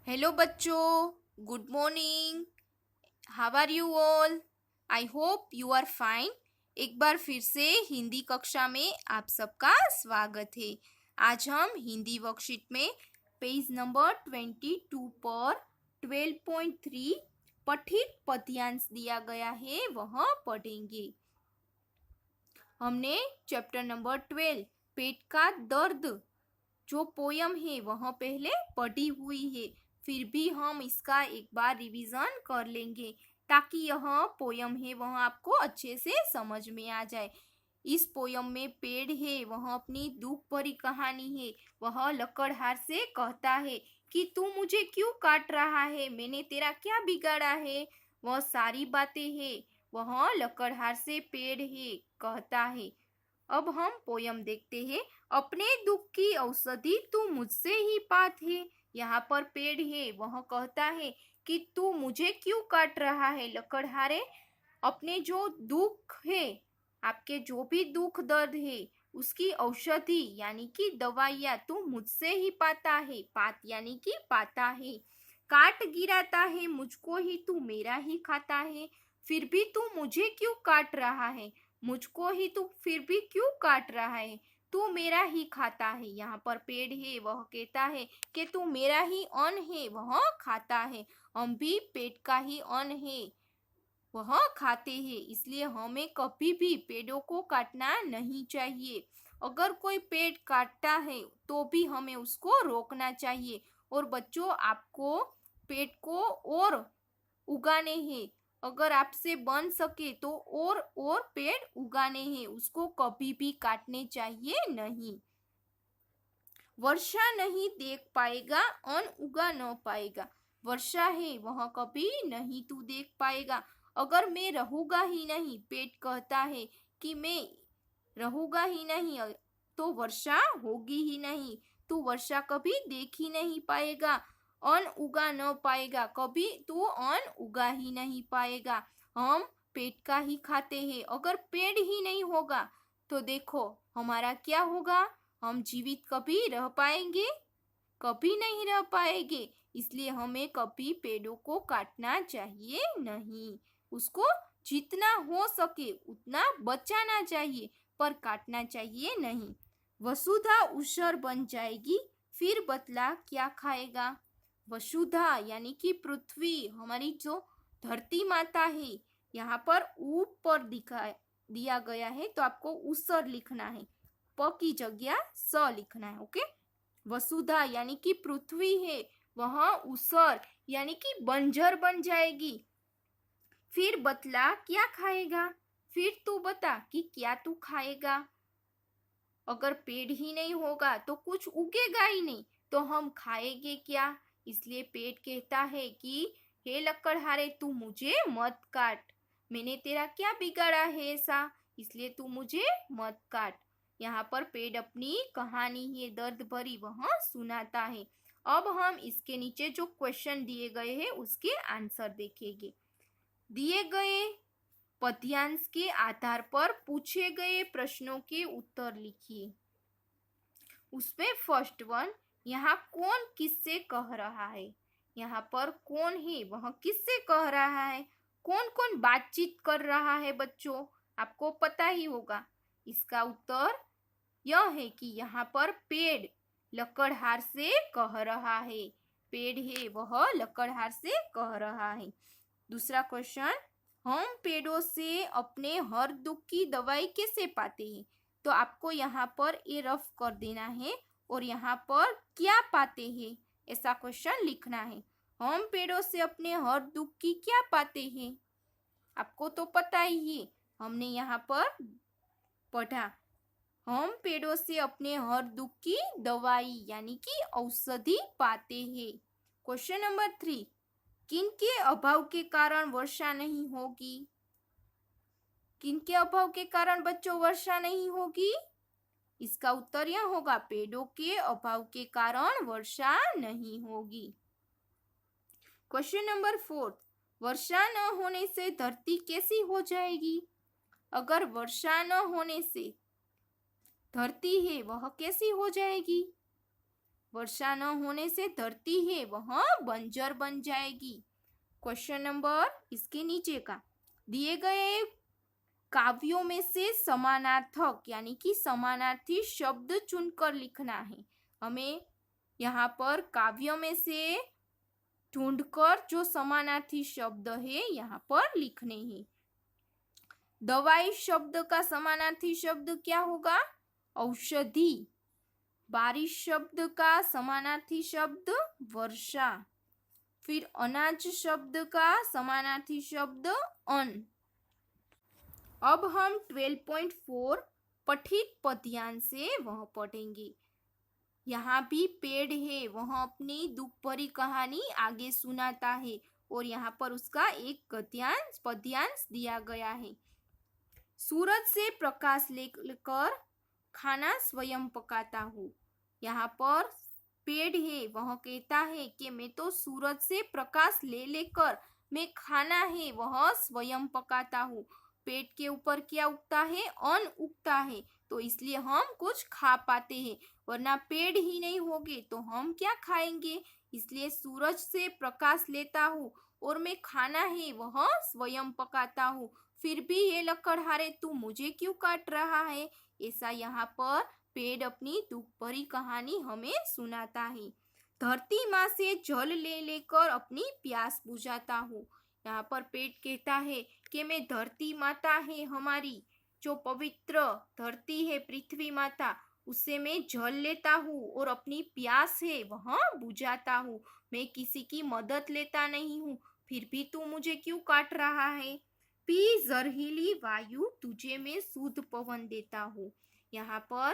Hello बच्चों, good morning. How are you all? I hope you are fine. एक बार फिर से हिंदी कक्षा में आप सबका स्वागत है। आज हम हिंदी वर्कशीट में पेज नंबर 22 पर 12.3 पठित पद्यांश दिया गया है, वह पढ़ेंगे। हमने चैप्टर नंबर 12 पेट का दर्द जो पोयम है वह पहले पढ़ी हुई है, फिर भी हम इसका एक बार रिवीजन कर लेंगे ताकि यह पोयम है वह आपको अच्छे से समझ में आ जाए। इस पोयम में पेड़ है, वह अपनी दुख भरी कहानी है। वह लकड़हार से कहता है कि तू मुझे क्यों काट रहा है, मैंने तेरा क्या बिगाड़ा है। वह सारी बातें है, वह लकड़हार से पेड़ है कहता है। अब हम पोयम देखते हैं। अपने दुख की औषधि तू मुझसे ही पात है। यहाँ पर पेड़ है, वह कहता है कि तू मुझे क्यों काट रहा है लकड़हारे। अपने जो दुख है, आपके जो भी दुख दर्द है, उसकी औषधि यानी कि दवाइयाँ तू मुझसे ही पाता है। पात यानी कि पाता है। काट गिराता है मुझको ही, तू मेरा ही खाता है। फिर भी तू मुझे क्यों काट रहा है, मुझको ही तू फिर भी क्यों काट रहा है। तू मेरा ही खाता है। यहाँ पर पेड़ है, वह कहता है कि तू मेरा ही अन्न है, वह खाता है। हम भी पेट का ही अन्न है, वह खाते हैं। इसलिए हमें कभी भी पेड़ों को काटना नहीं चाहिए। अगर कोई पेड़ काटता है तो भी हमें उसको रोकना चाहिए। और बच्चों, आपको पेड़ को और उगाने हैं। अगर आपसे बन सके तो और पेड़ उगाने हैं, उसको कभी भी काटने चाहिए नहीं। वर्षा नहीं देख पाएगा, अन्न उगा न पाएगा। वर्षा है, वह कभी नहीं तू देख पाएगा। अगर मैं रहूंगा ही नहीं, पेट कहता है कि मैं रहूंगा ही नहीं, तो वर्षा होगी ही नहीं। तू वर्षा कभी देख ही नहीं पाएगा, अन्न उगा न पाएगा, कभी तू अन्न उगा ही नहीं पाएगा। हम पेट का ही खाते हैं। अगर पेड़ ही नहीं होगा तो देखो हमारा क्या होगा। हम जीवित कभी रह पाएंगे? कभी नहीं रह पाएंगे। इसलिए हमें कभी पेड़ों को काटना चाहिए नहीं। उसको जितना हो सके उतना बचाना चाहिए, पर काटना चाहिए नहीं। वसुधा ऊषर बन जाएगी, फिर बतला क्या खाएगा। वसुधा यानी कि पृथ्वी, हमारी जो धरती माता है। यहाँ पर ऊपर दिया गया है, तो आपको ऊसर लिखना है, प की जगह स लिखना है। ओके। वसुधा यानी कि पृथ्वी है, वह ऊसर यानी कि बंजर बन जाएगी। फिर बतला क्या खाएगा, फिर तू बता कि क्या तू खाएगा। अगर पेड़ ही नहीं होगा तो कुछ उगेगा ही नहीं, तो हम खाएंगे क्या। इसलिए पेड़ कहता है कि हे लकड़हारे, तू मुझे मत काट, मैंने तेरा क्या बिगाड़ा है ऐसा, इसलिए तू मुझे मत काट। यहाँ पर पेड़ अपनी कहानी है दर्द भरी, वह सुनाता है। अब हम इसके नीचे जो क्वेश्चन दिए गए हैं उसके आंसर देखेंगे। दिए गए पद्यांश के आधार पर पूछे गए प्रश्नों के उत्तर लिखिए। उसमें फर्स्ट वन, यहाँ कौन किससे कह रहा है। यहाँ पर कौन है, वह किससे कह रहा है। कौन कौन बातचीत कर रहा है बच्चों, आपको पता ही होगा। इसका उत्तर यह है कि यहाँ पर पेड़ लकड़हार से कह रहा है। पेड़ है, वह लकड़हार से कह रहा है। दूसरा क्वेश्चन, हम पेड़ों से अपने हर दुख की दवाई कैसे पाते हैं। तो आपको यहाँ पर ये रफ कर देना है और यहाँ पर क्या पाते हैं ऐसा क्वेश्चन लिखना है। हम पेड़ों से अपने हर दुख की क्या पाते हैं, आपको तो पता ही है, हमने यहाँ पर पढ़ा। हम पेड़ों से अपने हर दुख की दवाई यानी कि औषधि पाते हैं। क्वेश्चन नंबर 3, किनके अभाव के कारण वर्षा नहीं होगी। किनके अभाव के कारण बच्चों वर्षा नहीं होगी। इसका उत्तर यह होगा, पेड़ों के अभाव के कारण वर्षा नहीं होगी। क्वेश्चन नंबर 4, वर्षा न होने से धरती कैसी हो जाएगी। अगर वर्षा न होने से धरती है वह कैसी हो जाएगी। वर्षा न होने से धरती है वह बंजर बन जाएगी। क्वेश्चन नंबर इसके नीचे का, दिए गए काव्यों में से समानार्थक यानी कि समानार्थी शब्द चुनकर लिखना है। हमें यहाँ पर काव्यों में से ढूंढकर जो समानार्थी शब्द है यहाँ पर लिखने हैं। दवाई शब्द का समानार्थी शब्द क्या होगा? औषधि। बारिश शब्द का समानार्थी शब्द वर्षा। फिर अनाज शब्द का समानार्थी शब्द अन्न। अब हम 12.4 पठित पद्यांश से वह पढ़ेंगे। यहाँ भी पेड़ है, वह अपनी दुख भरी कहानी आगे सुनाता है और यहाँ पर उसका एक पद्यांश दिया गया है। सूरज से प्रकाश लेकर खाना स्वयं पकाता हूँ। यहाँ पर पेड़ है, वह कहता है कि मैं तो सूरज से प्रकाश ले लेकर मैं खाना है वह स्वयं पकाता हूँ। पेट के ऊपर क्या उगता है? अन्न उगता है, तो इसलिए हम कुछ खा पाते हैं, वरना पेड़ ही नहीं होगे तो हम क्या खाएंगे। इसलिए सूरज से प्रकाश लेता हूँ और मैं खाना है वह स्वयं पकाता हूँ। फिर भी ये लकड़हारे तू मुझे क्यों काट रहा है? ऐसा यहाँ पर पेड़ अपनी दुख भरी कहानी हमें सुनाता है। धरती माँ से जल ले लेकर अपनी प्यास बुझाता हूँ। यहाँ पर पेड़ कहता है कि मैं धरती माता है हमारी, जो पवित्र धरती है पृथ्वी माता, उससे मैं जल लेता हूँ और अपनी प्यास है वह बुझाता हूँ। मैं किसी की मदद लेता नहीं हूँ, फिर भी तू मुझे क्यों काट रहा है? पी जहरीली वायु, तुझे मैं शुद्ध पवन देता हूँ। यहाँ पर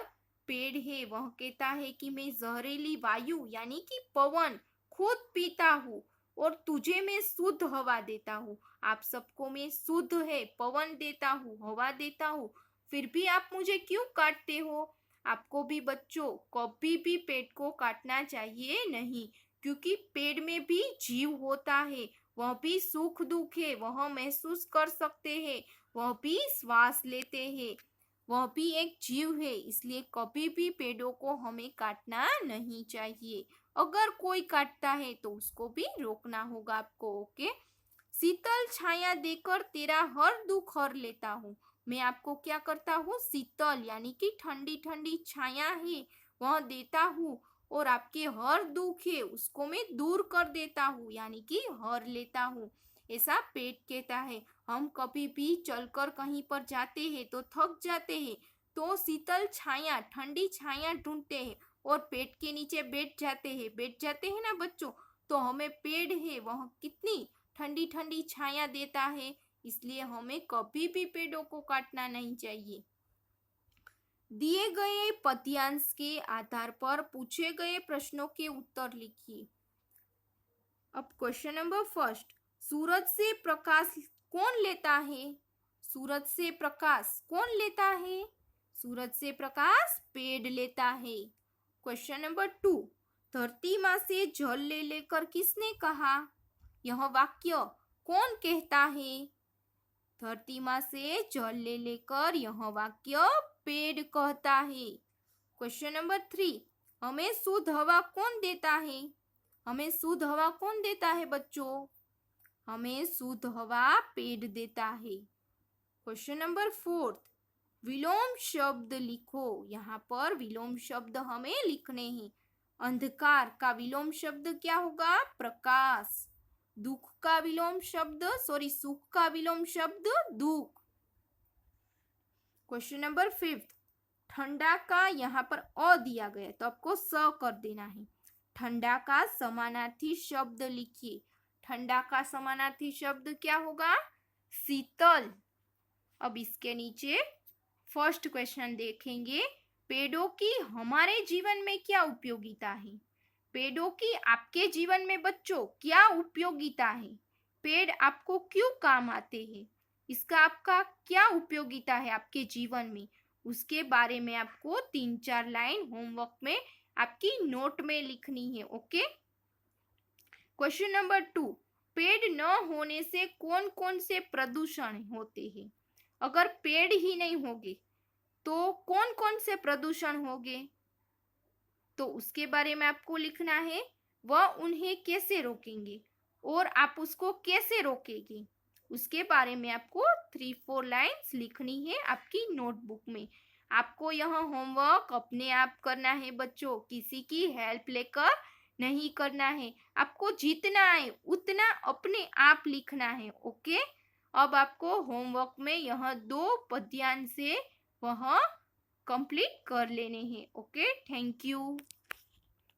पेड़ है, वह कहता है कि मैं जहरीली वायु यानी कि पवन खुद पीता हूँ और तुझे मैं शुद्ध हवा देता हूँ। आप सबको मैं शुद्ध है पवन देता हूँ, हवा देता हूँ, फिर भी आप मुझे क्यों काटते हो? आपको भी बच्चों कभी भी पेड़ को काटना चाहिए नहीं, क्योंकि पेड़ में भी जीव होता है, वह भी सुख दुख है वह महसूस कर सकते हैं, वह भी श्वास लेते हैं, वह भी एक जीव है। इसलिए कभी भी पेड़ों को हमें काटना नहीं चाहिए। अगर कोई काटता है तो उसको भी रोकना होगा आपको। ओके। शीतल छाया देकर तेरा हर दुख हर लेता हूँ। मैं आपको क्या करता हूँ? शीतल यानी कि ठंडी ठंडी छाया है वह देता हूँ और आपके हर दुख है उसको मैं दूर कर देता हूँ यानी कि हर लेता हूँ। ऐसा पेट कहता है। हम कभी भी चलकर कहीं पर जाते हैं तो थक जाते हैं, तो शीतल छाया ठंडी छाया ढूंढते हैं और पेड़ के नीचे बैठ जाते हैं ना बच्चों, तो हमें पेड़ है वह कितनी ठंडी ठंडी छाया देता है। इसलिए हमें कभी भी पेड़ों को काटना नहीं चाहिए। दिए गए पद्यांश के आधार पर पूछे गए प्रश्नों के उत्तर लिखिए। अब क्वेश्चन नंबर फर्स्ट, सूरज से प्रकाश कौन लेता है? सूरज से प्रकाश कौन लेता है? सूरज से प्रकाश पेड़ लेता है। क्वेश्चन नंबर 2, धरती माँ से जल ले लेकर किसने कहा? यह वाक्य कौन कहता है? धरती माँ से जल ले लेकर यह वाक्य पेड़ कहता है। क्वेश्चन नंबर 3, हमें शुद्ध हवा कौन देता है? हमें शुद्ध हवा कौन देता है बच्चों? हमें शुद्ध हवा पेड़ देता है। क्वेश्चन नंबर 4, विलोम शब्द लिखो। यहाँ पर विलोम शब्द हमें लिखने हैं। अंधकार का विलोम शब्द क्या होगा? प्रकाश। दुख का विलोम शब्द सुख का विलोम शब्द दुख। क्वेश्चन नंबर 5, ठंडा का यहाँ पर अ दिया गया तो आपको स कर देना है। ठंडा का समानार्थी शब्द लिखिए। ठंडा का समानार्थी शब्द क्या होगा? शीतल। अब इसके नीचे फर्स्ट क्वेश्चन देखेंगे, पेड़ों की हमारे जीवन में क्या उपयोगिता है? पेड़ों की आपके जीवन में बच्चों क्या उपयोगिता है? पेड़ आपको क्यों काम आते हैं? इसका आपका क्या उपयोगिता है आपके जीवन में? उसके बारे में आपको 3-4 लाइन होमवर्क में आपकी नोट में लिखनी है। ओके। क्वेश्चन नंबर 2, पेड़ न होने से कौन कौन से प्रदूषण होते हैं? अगर पेड़ ही नहीं होंगे तो कौन कौन से प्रदूषण होंगे? तो उसके बारे में आपको लिखना है। वह उन्हें कैसे रोकेंगे और आप उसको कैसे रोकेंगे, उसके बारे में आपको 3-4 लाइन्स लिखनी है आपकी नोटबुक में। आपको यह होमवर्क अपने आप करना है बच्चों, किसी की हेल्प लेकर नहीं करना है। आपको जितना है उतना अपने आप लिखना है। ओके, अब आपको होमवर्क में यह 2 पद्यांश से वह कंप्लीट कर लेने हैं। Okay, thank you.